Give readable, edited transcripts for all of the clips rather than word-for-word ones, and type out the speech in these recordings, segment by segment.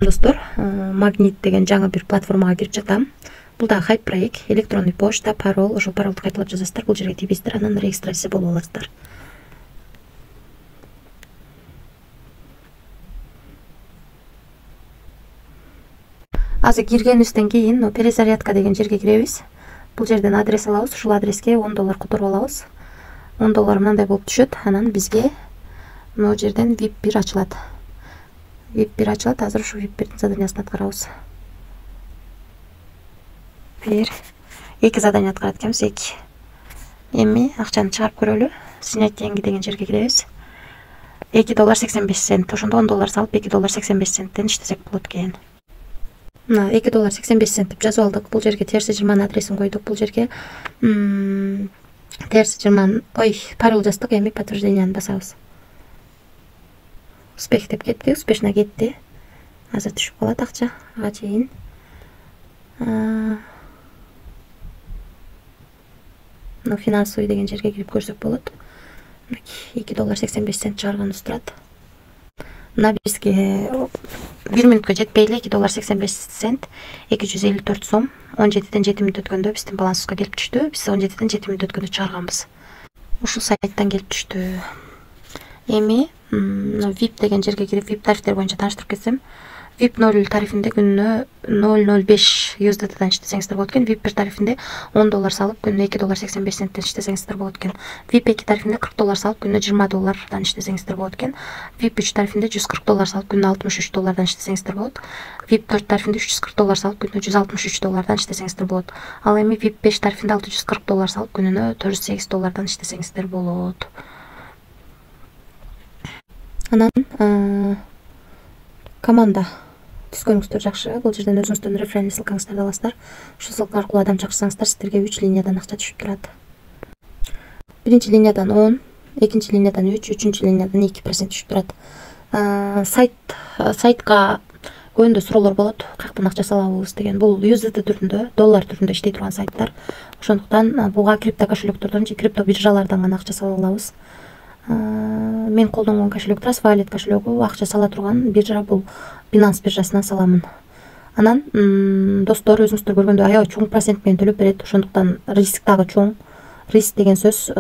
Достор, Магнит деген жаңы бир платформага кирип жатам. Бул да хайп проект, электронный почта, парол, ошол паролду кайталап жазасыздар, бул жерге тийбейсиздер, анан регистрация болуп аласыздар. Азыр киргенибизден кийин перезарядка деген жерге киребиз. Бул жерден адрес алабыз, ушул адреске 10 доллар которуп алабыз. 10 доллар мындай болуп түшөт. Анан бизге могу жерден VIP 1 ачылат. VIP 1 ачылат. Азыр ушу VIP 1-дин заданиясын аткарабыз. 2 задания аткарат экенбиз, 2. Эми акчаны чыгарып көрөлү. Снять деньги деген жерге киребиз. 2 доллар 85 цент. Ошондо 10 доллар салып 2 доллар 85 центтен иштесек болот экен. Мына 2 доллар 85 цент деп жазып алдык. Бул жерге терс жырман адресин койдук. Бул жерге терс жырман, парол жаздык. Эми подтвержденияны басабыз. Успех деп кетти, успешно кетти. Азыр түшүп калат акча, ага чейин. Финансовый деген жерге кирип көрсөк болот. 2 доллар 85 цент чыгарганыбыз турат. Мына бизге 1 минутка жетпей эле 2 доллар 85 цент 254 сом 17ден 7 мүнөт өткөндө биздин балансыбызга келип түштү. Биз 17ден 7 мүнөт өткөндө чыгарганбыз. Ушул сайттан келип түштү. Эми VIP деген жерге кирип VIP тарифтер боюнча тааныштырып кетсем, VIP 0 тарифинде күнүнө 0.05 USDT'дан иштесеңиздер болот экен. VIP 1 тарифинде 10 доллар салып күнүнө 2 доллар 85 центтен иштесеңиздер болот экен. VIP 2 тарифинде 40 доллар салып күнүнө 20 доллардан иштесеңиздер болот экен. VIP 3 тарифинде 140 доллар салып күнүнө 63 доллардан иштесеңиздер болот. VIP 4 тарифинде 340 доллар салып күнүнө 163 доллардан иштесеңиздер болот. Ал эми VIP 5 тарифинде 640 доллар салып күнүнө 408 доллардан иштесеңиздер болот. Анан команда түзгөнүңүздөр жакшы. Бул жерден өзүңүздүн реферальный ссылкаңыздарды аласыздар. Ушул ссылка аркылуу адам чакырсаңыздар, сиздерге 3 линиядан акча түшүп турат. Биринчи линиядан 10, экинчи линиядан 3, үчүнчү линиядан 2% түшүп турат. Сайтка көбүндө суроолор болот. Каяктан акча салабыз деген. Бул USDT түрүндө, доллар түрүндө иштей турган сайттар. Ошондуктан буга крипто кошелектөрдөн же крипто биржалардан гана акча сала алабыз. Мен колдонгон кошелек Trust Wallet кошелегу акча сала турган биржа бул Binance биржасынан саламын. Анан достор, өзүңүздөр көргөндөй аябай чоң процент менен төлөп берет. Ошондуктан риск дагы чоң. Риск деген сөз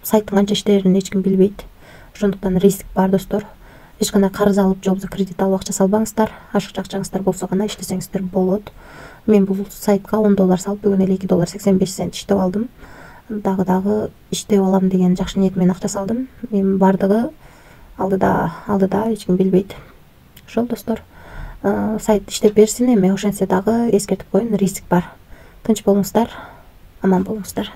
сайттын канча иштерин эч ким билбейт. Ошондуктан риск бар достор. Эч кандай карыз алып, же болбосо кредит алып акча салбаңыздар. Ашыкча акчаңыздар болсо гана иштесеңиздер болот. Мен бул сайтка 10 доллар салып бүгүн эле 2 доллар 85 цент иштеп алдым. Дагы иштеп алам деген жакшы ниет менен акча салдым. Эми бардыгы алдыда эч ким билбейт. Ошол достор, сайт иштеп берсин, эми ошентсе дагы эскертип коеюн, риск бар. Тынч болуңуздар, аман болуңуздар.